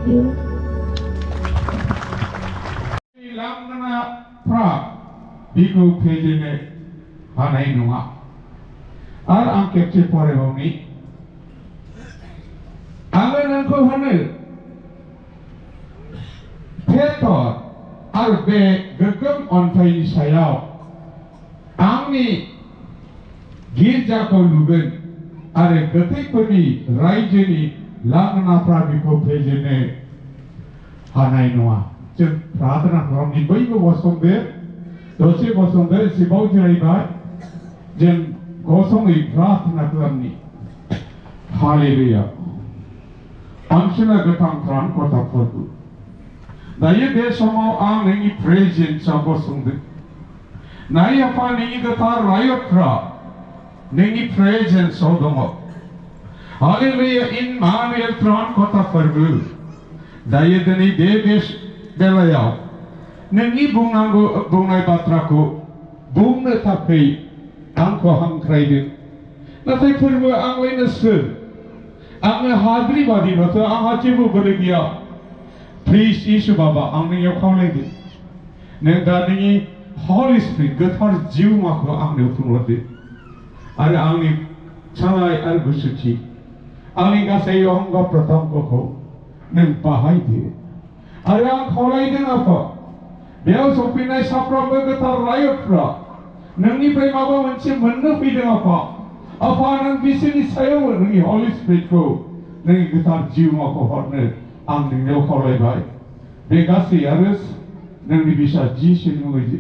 you. Langna pra biku pejene hanai nunga. Ar ang kepche pore boni. Angan angko hane. Petor ar be gegem ontai ni sayau. Angni girja ko lugen. Are getik puni raijeni langna pra biku pejene hanai nunga. जों प्रार्थना खालामनि बयबो गसंदो दसे गसंदो एसेबाव जिरायबाय जों गसङै प्रार्थना खालामनि hallelujah अनसुला गोथां प्राण गथ'फोरखौ दायो बे समाव आं नोंनि प्रेजेन्सआव गसंदो नाय आफा नोंनि गोथार रायतफ्रा नोंनि प्रेजेन्सआव दङ हालेलुया इमानुएल प्राण गथ'फोरबो दायो दिनै बे बेलायाव नोंनि बुंनाय बाथ्राखौ बुंनो थाखाय आंखौ हांख्रायदों नाथाय फोरबो आंलायनो सोर आङो हाद्रि बादिल'सो आंहा जेबो बोलो गैया प्लिज इसु बाबा आं नोंनियाव खावलायदों नों दा नोंनि हलि स्पिरिट गोथार जिउमाखौ आंनो खुंहरदो आरो आंनि सानाय आरो गोसोथि आंनि गासै अंग प्रत्यंगखौ नों बाहायदो आरो आं खावलायदों आफा बेयाव सफैनाय साफ्रोमबो गोथार रायतफ्रा नोंनिफ्राय माबा मोनसे मोननो फैदों आफा नों बिसोरनि सायाव नोंनि हलि स्पिरिटखौ नोंनि गोथार जिउमाखौ हरनो आं नोंनियाव खावलायबाय बे गासै आरो नोंनि बिसा जिसुनि मुङै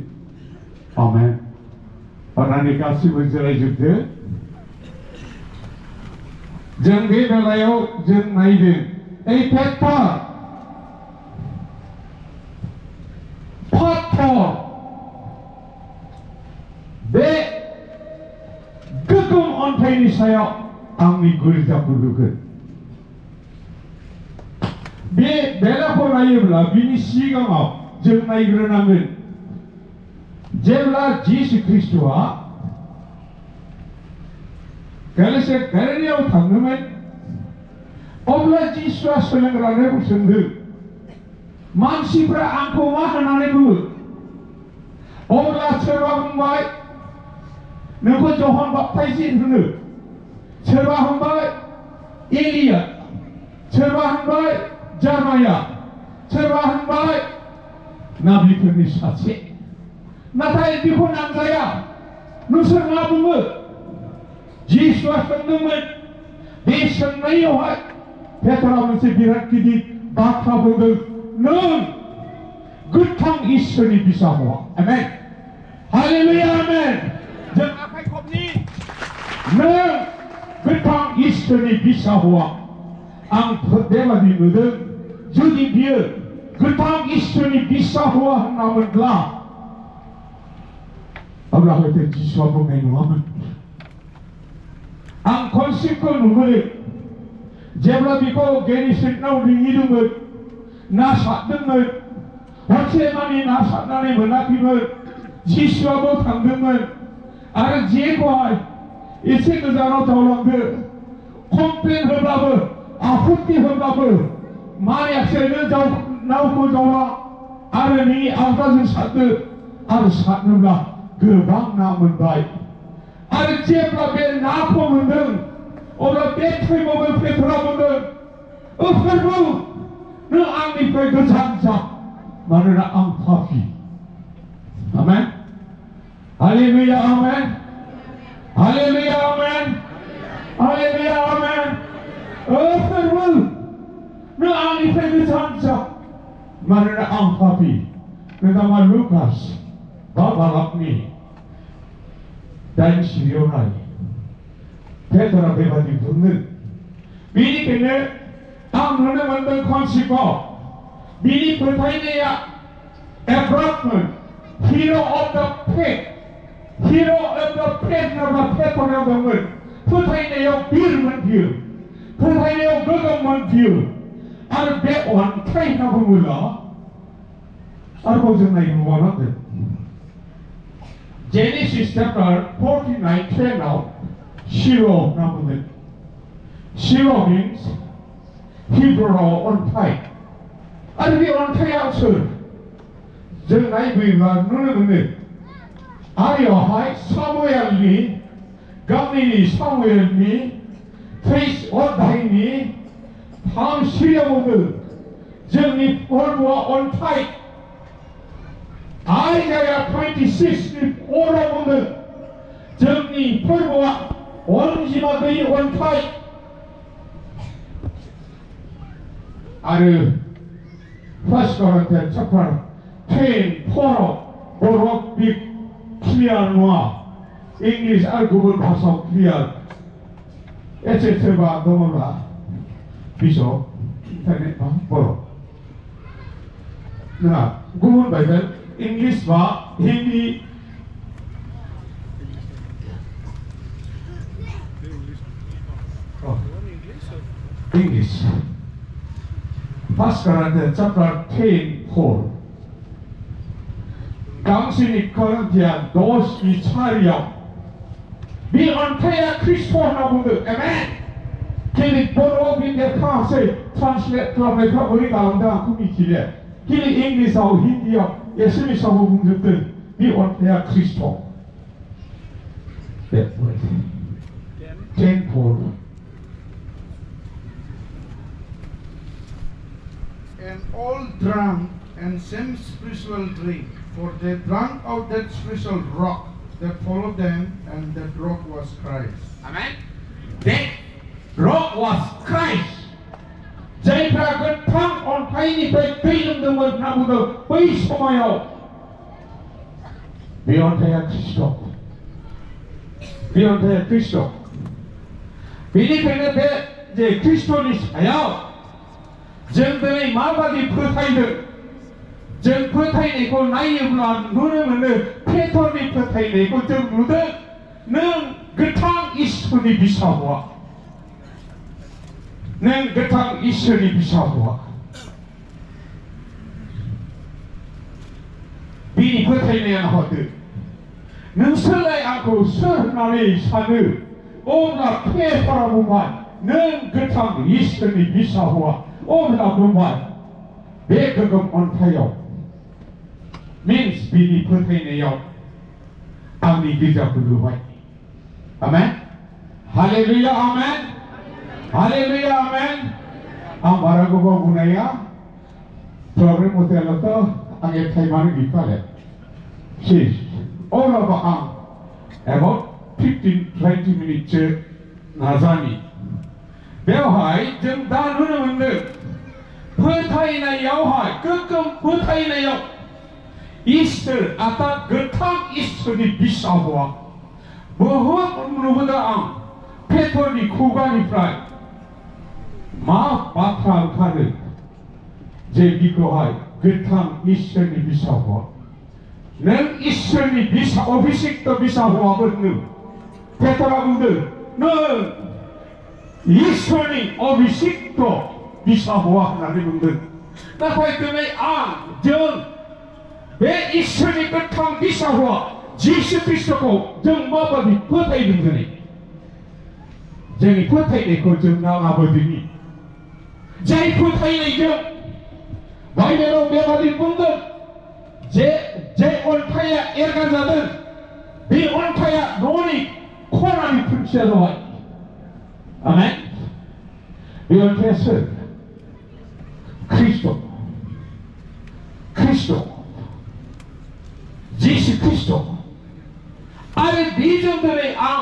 आमेन अननानै गासैबो जिरायजोबदो जों बे बेलायाव जों नायदों ओइ पेटार बे गोगोम अन्थाइनि सायाव आंनि गिर्जाखौ लुगोन बे बेलाखौ नायोब्ला बिनि सिगाङाव जों नायग्रोनांगोन जेब्ला जिसु ख्रिस्ट'आ गलिलियाव थाङोमोन अब्ला जिसुआ सोलोंग्रानो सोंदों मानसिफ्रा आंखौ मा होननानै बुङो अब्ला सोरबा बुंबाय नोंखौ जहन बाप्ताइजित होनो सोरबा होनबाय एलिया सोरबा होनबाय जार्माया सोरबा होनबाय नाबिफोरनि सासे नाथाय बेखौ नांजाया नोंसोर मा बुङो जिसुआ सोंदोंमोन बे सोंनायावहाय पेट्रआ मोनसे बिराद गिदिर बाथ्रा बुंदों नों गोथां इसोरनि फिसा हौवा आमेन हालेलुया आमेन जों आखाइ खबनि नों गोथां इसोरनि फिसा हौवा आं बेबादि नुदों जुदि बियो गोथां इसोरनि फिसा हौवा होननामोनब्ला अब्ला हयतो जिसुआ बुंनाय नङामोन आं खनसेखौ नुबोदों जेब्ला बिखौ गेनेसरेथआव लिंहैदोंमोन ना सारदोंमोन हरसे मानि ना सारनानै मोनाखैमोन जिसुआबो थांदोंमोन आरो जेखौहाय एसे गोजानाव जावलांदो कमप्लेन होब्लाबो आपत्ति होब्लाबो मानियाखिसै नों नावखौ जावला आरो नोंनि आवदाजों सारदो आरो सारनोब्ला गोबां ना मोनबाय आरो जेब्ला बे नाखौ मोनदों अब्ला बे टाइमावबो पेट्रआ बुंदों फोरबो नों आंनिफ्राय गोजान जा मानोना आं पापी amen hallelujah amen hallelujah amen hallelujah amen फोरबो नों आंनिफ्राय गोजान जा मानोना आं पापी नोंथाङा लुकास बालाकनि 8 नाय पेट्रआ बेबादि बुंदों बेनिखायनो आं नुनो मोनदों खनसेबाव बिनि फोथायनाया एब्राममोन हिर' अफ द फेथ होनोब्ला पेट्रआव दंमोन फोथायनायाव बिरमोन बियो फोथायनायाव गोगोममोन बियो आरो बे अन्थाइ होनना बुङोब्ला आरोबाव जों नायबावनांगोन Genesis chapter 49:10 now Shiloh होनना बुङो Shiloh means Hebrew अन्थाइ सोर जों नायबोयोब्ला नुनो मोनो आरियावहाय सामुएलनि गामिनि सामुएलनि 23 अध्यायनि 3 सिरियावबो जोंनि फोरबोआ अन्थाइ आइजाया 26 नि 4आवबो जोंनि फोरबोआ अनजिमा गैयै अन्थाइ आरो 1 Corinthians chapter 10 4 बर'आव बे क्लियार नङा इंलिश आरो गुबुन भाषायाव क्लियार एसे सोरबा दङब्ला बिशप इन्टारनेट बा बर' नङा गुबुन बाइबेल इंलिश बा Hindi English 1 Corinthians chapter 10:4 당신이 Corinthian 12:4이요 비 언태야 크리스토 하나분들 아멘 길이 보러 빈데 카세 translate 그러면 우리 가운데 꿈이 길에 길이 잉글리스하고 힌디요 예수님 사고분들 비 언태야 크리스토 네 10:4 And all drank and same spiritual drink, for they drank out that spiritual rock that followed them, and that rock was Christ. Amen. That rock was Christ. 자기가 그 탕 온타인이 베이는 등을 나무도 베이스마요. 비온테야 크리스토. 비온테야 크리스토. 비리페는 이제 크리스토니 사요. जों들의 마바디 포타이들 जों फोथायनायखौ नायोब्ला नुनो मोनो पेटरनि फोथायनायखौ जों नुदों नों गोथां इसोरनि फिसा हौवा नों गोथां इसोरनि फिसा हौवा बिनि फोथायनाया हरदो नोंसोरलाय आंखौ सोर होननानै सानो अब्ला पेटरा बुंबाय नों गोथां इसोरनि फिसा हौवा अब्ला बुंबाय बे गोगोम अन्थाइयाव means बिनि फोथायनायाव आंनि गिर्जाखौ लुबाय amen hallelujah amen hallelujah amen आं बारा गोबाव बुंनाया प्रब्लेम मथेल'थ' आंनि टाइमानो गैखाले शेष अब्लाबो आं about 15-20 मिनिटसो नाजानि बेवहाय जों दा नुनो मोनदों फोथायनायावहाय गोगोम फोथायनायाव इसोर अर्थात गोथां इसोरनि फिसा हौवा बहुद नुबोदों आं पेटरनि खुगानिफ्राय मा बाथ्रा ओंखारो जे बिखौहाय गोथां इसोरनि फिसा हौवा नों इसोरनि फिसा अभिषिक्त फिसा हौवाफोरनो पेटरा बुंदों नों इसोरनि अभिषिक्त फिसा हौवा होननानै बुंदों नाथाय दिनै जों बे इसोरनि गोथां फिसा हौवा जिसु ख्रीष्टखौ जों माबायदि फोथायदों दिनै जोंनि फोथायनायखौ जों नागाबोदिनि जाय फोथायनायजों बाइबेलाव बेबादि बुंदों जे अन्थाइया एरगा जादों बे अन्थाइया न'नि खनानि खुन्थिया जाबाय आमेन बे अन्थाइया सोर ख्रीष्ट जिसु ख्रीष्ट आरो बेजों दिनै आं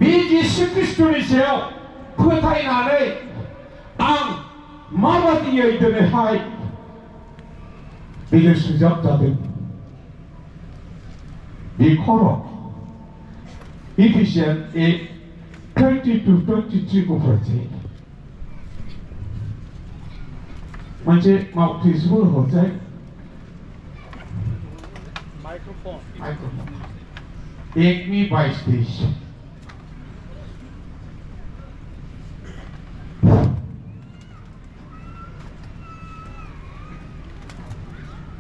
बे जिसु ख्रीष्टनि सायाव फोथायनानै आं माबादियै दिनैहाय बेजों सुजाब जादों बे खर' Ephesians 8:20-23 को फरायसै मोनसे माउथपिसबो हरजाय माइक्रोफोन 1:22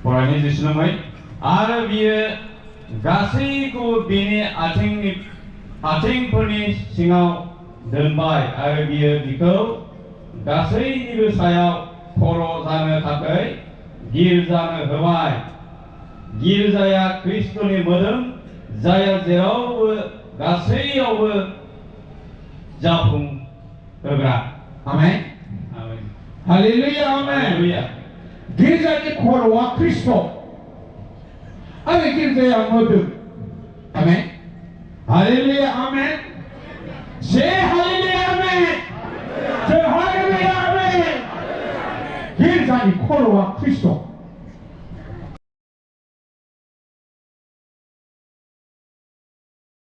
फरायनाय जेसेबांबाय आरो बियो गासैखौबो बेनि आथिंफोरनि सिङाव दोनबाय आरो बियो बिखौ गासैनिबो सायाव खर' जानो थाखाय गिर्जानो होबाय गिर्जाया खृष्टनि मोदोम जाया जेरावबो गासैयावबो जाफुंहोग्रा 아멘. आमेन 할렐루야, 아멘. 할렐루या 기자의 코로와 그리스도. 아멘, 기자야 모두. 아멘. 할렐루야, 아멘. 제 할렐루야, 아멘. 제 할렐루야, 아멘. 기자의 코로와 그리스도.